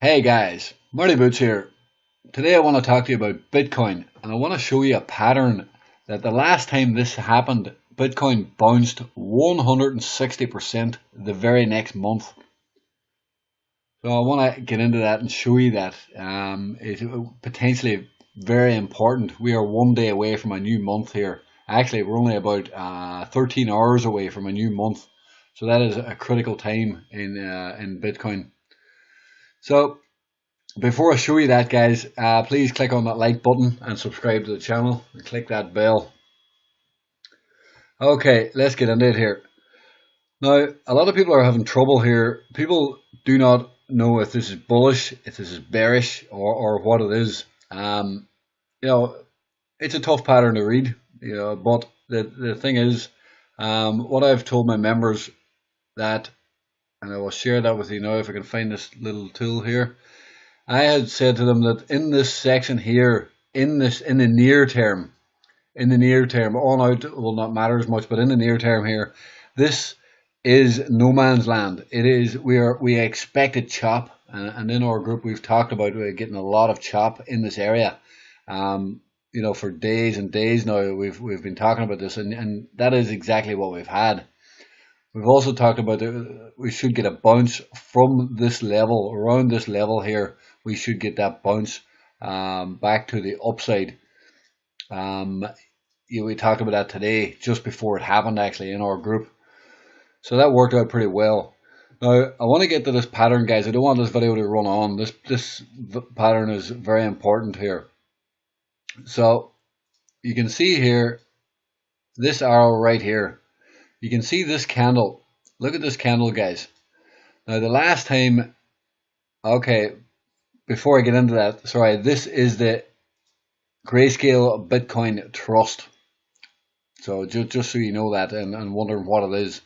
Hey guys, Marty Boots here. Today I want to talk to you about Bitcoin and I want to show you a pattern that the last time this happened, Bitcoin bounced 160% the very next month. So I want to get into that and show you that it's potentially very important. We are one day away from a new month here. Actually, we're only about 13 hours away from a new month. So that is a critical time in Bitcoin. So before I show you that, guys, please click on that like button and subscribe to the channel and click that bell. Okay, let's get into it here. Now, a lot of people are having trouble here. People do not know if this is bullish, if this is bearish, or what it is. You know, it's a tough pattern to read, but the thing is, what I've told my members that, and I will share that with you now if I can find this little tool here. I had said to them that in this section here, in the near term, on out will not matter as much, but in the near term here, this is no man's land. It is we expect a chop, and in our group we've talked about getting a lot of chop in this area. For days and days now we've been talking about this, and that is exactly what we've had. We've also talked about we should get a bounce from this level, around this level here. We should get that bounce back to the upside. We talked about that today, just before it happened, actually, in our group. So that worked out pretty well. Now, I want to get to this pattern, guys. I don't want this video to run on. This pattern is very important here. So you can see here, this arrow right here. You can see this candle. Look at this candle, guys. Now, the last time, okay, before I get into that, sorry, this is the Grayscale Bitcoin Trust. So just so you know that and wondering what it is.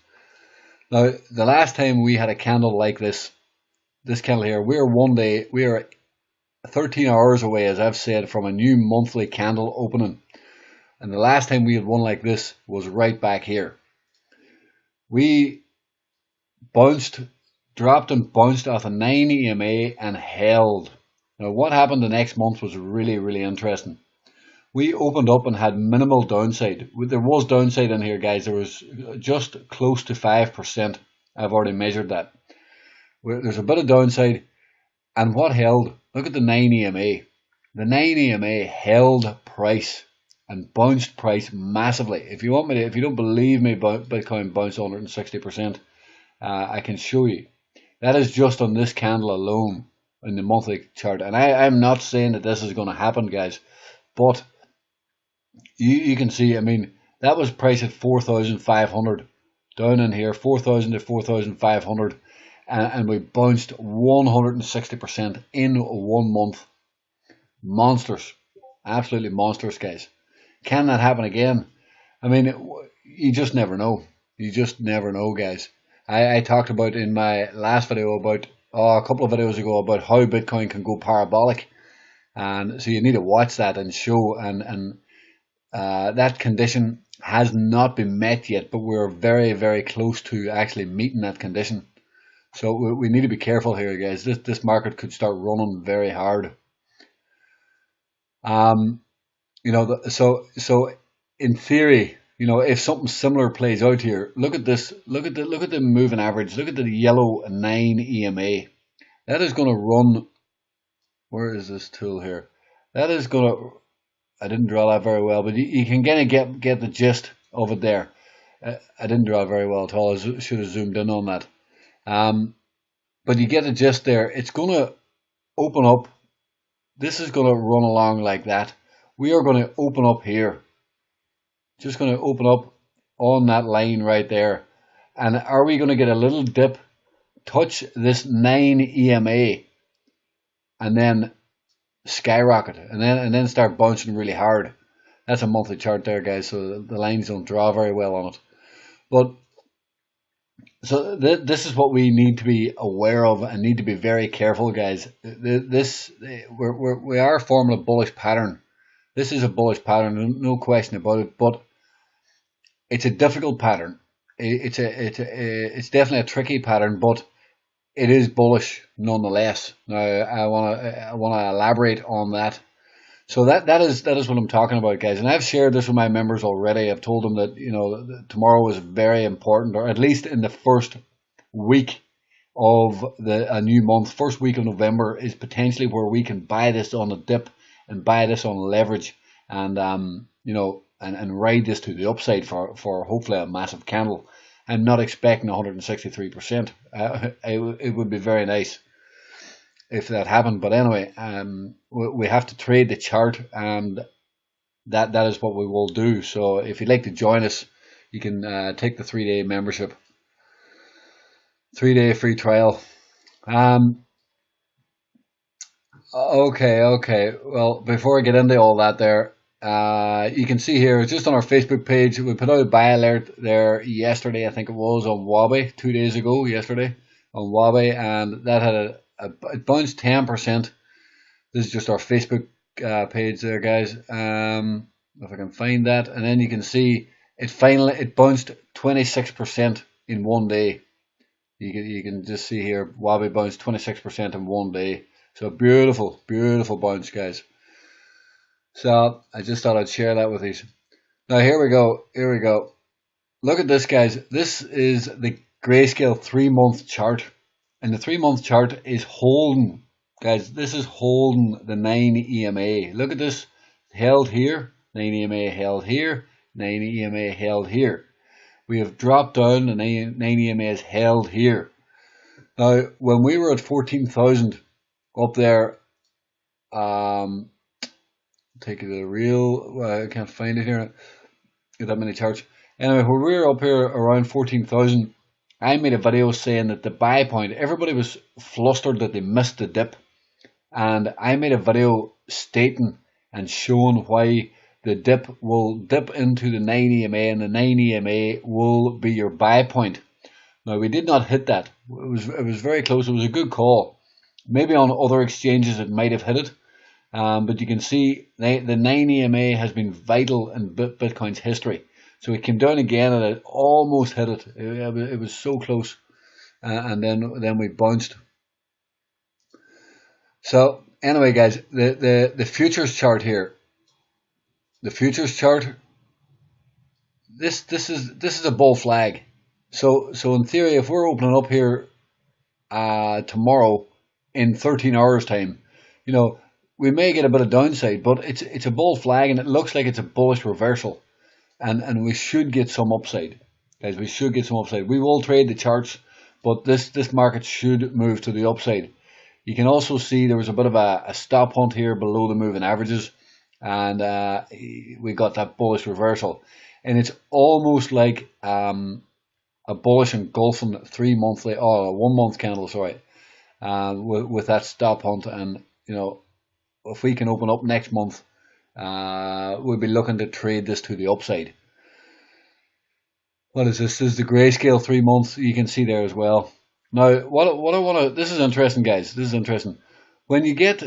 Now, the last time we had a candle like this candle here, we are 13 hours away, as I've said, from a new monthly candle opening. And the last time we had one like this was right back here. We dropped and bounced off a 9 EMA and held. Now, what happened the next month was really, really interesting. We opened up and had minimal downside. There was downside in here, guys. There was just close to 5%. I've already measured that. There's a bit of downside. And what held? Look at the 9 EMA. The 9 EMA held price and bounced price massively. If you don't believe me, Bitcoin bounced 160%. I can show you. That is just on this candle alone in the monthly chart. And I'm not saying that this is going to happen, guys. But you can see, I mean, that was priced at 4,500. Down in here, 4,000 to 4,500. And we bounced 160% in 1 month. Monsters. Absolutely monsters, guys. Can that happen again? I mean, you just never know. You just never know, guys. I talked about in my last video about a couple of videos ago about how Bitcoin can go parabolic, and so you need to watch that and show and that condition has not been met yet, but we're very, very close to actually meeting that condition. So we need to be careful here, guys. This market could start running very hard. So in theory, if something similar plays out here, look at this. Look at the moving average. Look at the yellow 9 EMA. That is going to run. Where is this tool here? That is going to. I didn't draw that very well, but you can kind of get the gist of it there. I didn't draw it very well at all. I should have zoomed in on that. But you get the gist there. It's going to open up. This is going to run along like that. We are going to open up here. Just going to open up on that line right there. And are we going to get a little dip, touch this 9 EMA, and then skyrocket, and then start bouncing really hard? That's a monthly chart there, guys, so the lines don't draw very well on it. But so this is what we need to be aware of and need to be very careful, guys. We are forming a bullish pattern. This is a bullish pattern, no question about it. But it's a difficult pattern. It's definitely a tricky pattern, but it is bullish nonetheless. Now I want to elaborate on that. So that is what I'm talking about, guys. And I've shared this with my members already. I've told them that tomorrow is very important, or at least in the first week of a new month, first week of November is potentially where we can buy this on a dip and buy this on leverage, and and ride this to the upside for hopefully a massive candle. I'm not expecting 163%. It would be very nice if that happened. But anyway, we have to trade the chart, and that is what we will do. So if you'd like to join us, you can take the 3-day membership, 3-day free trial. Okay. Well, before I get into all that there, you can see here just on our Facebook page, we put out a buy alert there yesterday, I think it was, on Huobi, 2 days ago, yesterday, on Huobi, and that had it bounced 10%. This is just our Facebook page there, guys. If I can find that, and then you can see it bounced 26% in 1 day. You can just see here, Huobi bounced 26% in 1 day. So beautiful, beautiful bounce, guys. So I just thought I'd share that with you. Now here we go. Here we go. Look at this, guys. This is the Grayscale 3-month chart. And the 3-month chart is holding, guys. This is holding the 9 EMA. Look at this. Held here. 9 EMA held here. 9 EMA held here. We have dropped down. The 9 EMA is held here. Now, when we were at 14,000 up there, take it to the real, I can't find it here, get that many charts. Anyway, when we were up here around 14,000, I made a video saying that the buy point, everybody was flustered that they missed the dip, and I made a video stating and showing why the dip will dip into the 9 EMA, and the 9 EMA will be your buy point. Now, we did not hit that. It was very close. It was a good call. Maybe on other exchanges it might have hit it. But you can see the 9 EMA has been vital in Bitcoin's history. So it came down again and it almost hit it. It was so close. And then we bounced. So anyway, guys, the futures chart here. The futures chart. This is a bull flag. So in theory, if we're opening up here tomorrow in 13 hours time, we may get a bit of downside, but it's a bull flag and it looks like it's a bullish reversal, and we should get some upside, guys. We should get some upside. We will trade the charts, but this market should move to the upside. You can also see there was a bit of a stop hunt here below the moving averages, and we got that bullish reversal, and it's almost like a bullish engulfing 1 month candle, sorry, with that stop hunt. And if we can open up next month, we'll be looking to trade this to the upside. What is this? This is the Grayscale 3 months. You can see there as well. Now, what I want to, this is interesting, guys. This is interesting. When you get,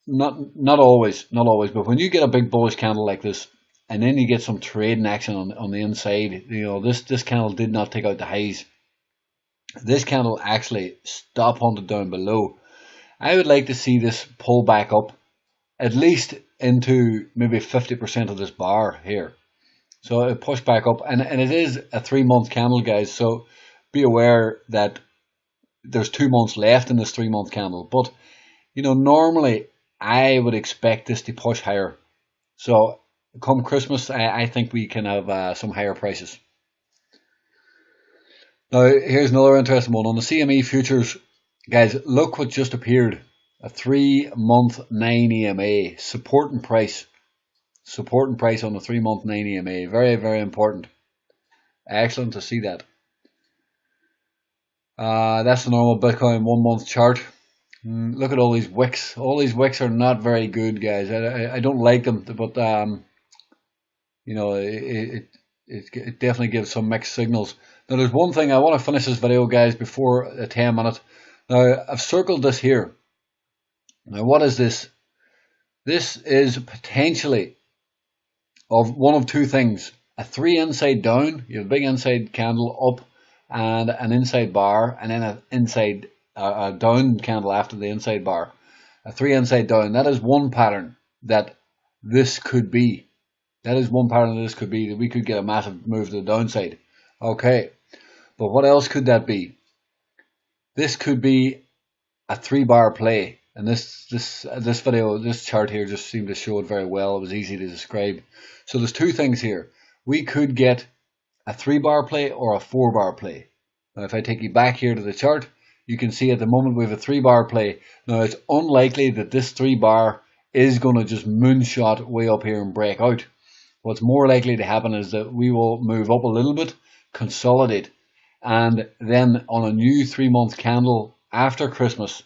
not always, but when you get a big bullish candle like this, and then you get some trading action on the inside, this candle did not take out the highs. This candle actually stop hunted down below. I would like to see this pull back up at least into maybe 50% of this bar here. So it pushed back up, and it is a 3 month candle, guys. So be aware that there's 2 months left in this 3 month candle. But normally I would expect this to push higher. So come Christmas, I think we can have some higher prices. Now here's another interesting one on the CME futures. Guys, look what just appeared. A 3 month 9 EMA. Supporting price. Supporting price on the 3 month 9 EMA. Very, very important. Excellent to see that. That's the normal Bitcoin 1 month chart. Look at all these wicks. All these wicks are not very good, guys. I don't like them, but it definitely gives some mixed signals. Now there's one thing, I want to finish this video, guys, before a 10 minute. Now I've circled this here. Now what is this? This is potentially of one of two things. A 3 inside down, you have a big inside candle up, and an inside bar, and then a down candle after the inside bar, a 3 inside down. That is one pattern that this could be. That is one pattern that this could be, that we could get a massive move to the downside. Okay, but what else could that be? This could be a 3-bar play, and this chart here just seemed to show it very well. It was easy to describe. So there's two things here. We could get a 3-bar play or a 4-bar play. Now, if I take you back here to the chart, you can see at the moment we have a 3-bar play. Now, it's unlikely that this 3-bar is going to just moonshot way up here and break out. What's more likely to happen is that we will move up a little bit, consolidate, and then on a new 3-month candle after Christmas,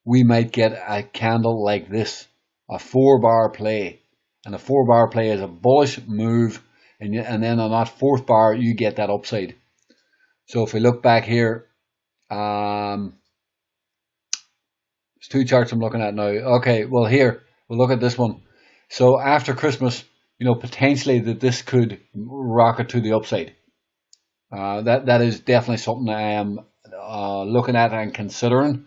we might get a candle like this, a 4-bar play. And a 4-bar play is a bullish move, and then on that 4th bar you get that upside. So if we look back here, there's two charts I'm looking at now. Okay, well here we'll look at this one. So after Christmas, potentially that this could rocket to the upside. That is definitely something I am looking at and considering.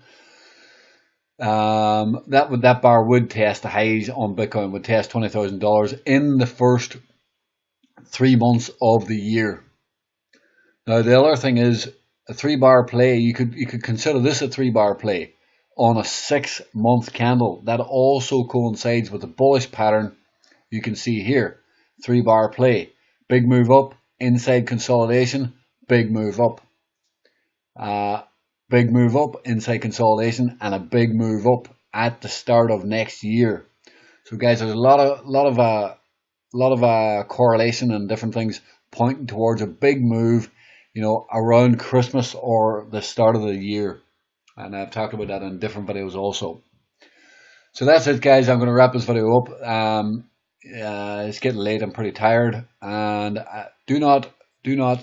That bar would test the highs on Bitcoin, would test $20,000 in the first 3 months of the year. Now the other thing is a 3-bar play. You could consider this a 3-bar play on a 6-month candle. That also coincides with the bullish pattern you can see here. 3-bar play, big move up, inside consolidation, big move up. Big move up, inside consolidation, and a big move up at the start of next year. So guys, there's a lot of correlation and different things pointing towards a big move, around Christmas or the start of the year. And I've talked about that in different videos also. So that's it, guys. I'm going to wrap this video up. It's getting late. I'm pretty tired, and do not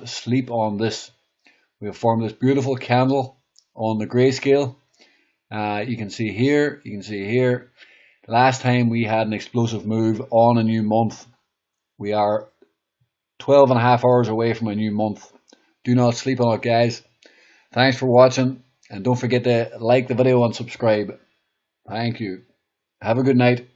sleep on this. We have formed this beautiful candle on the grayscale. You can see here. Last time we had an explosive move on a new month. We are 12.5 hours away from a new month. Do not sleep on it, guys. Thanks for watching, and don't forget to like the video and subscribe. Thank you. Have a good night.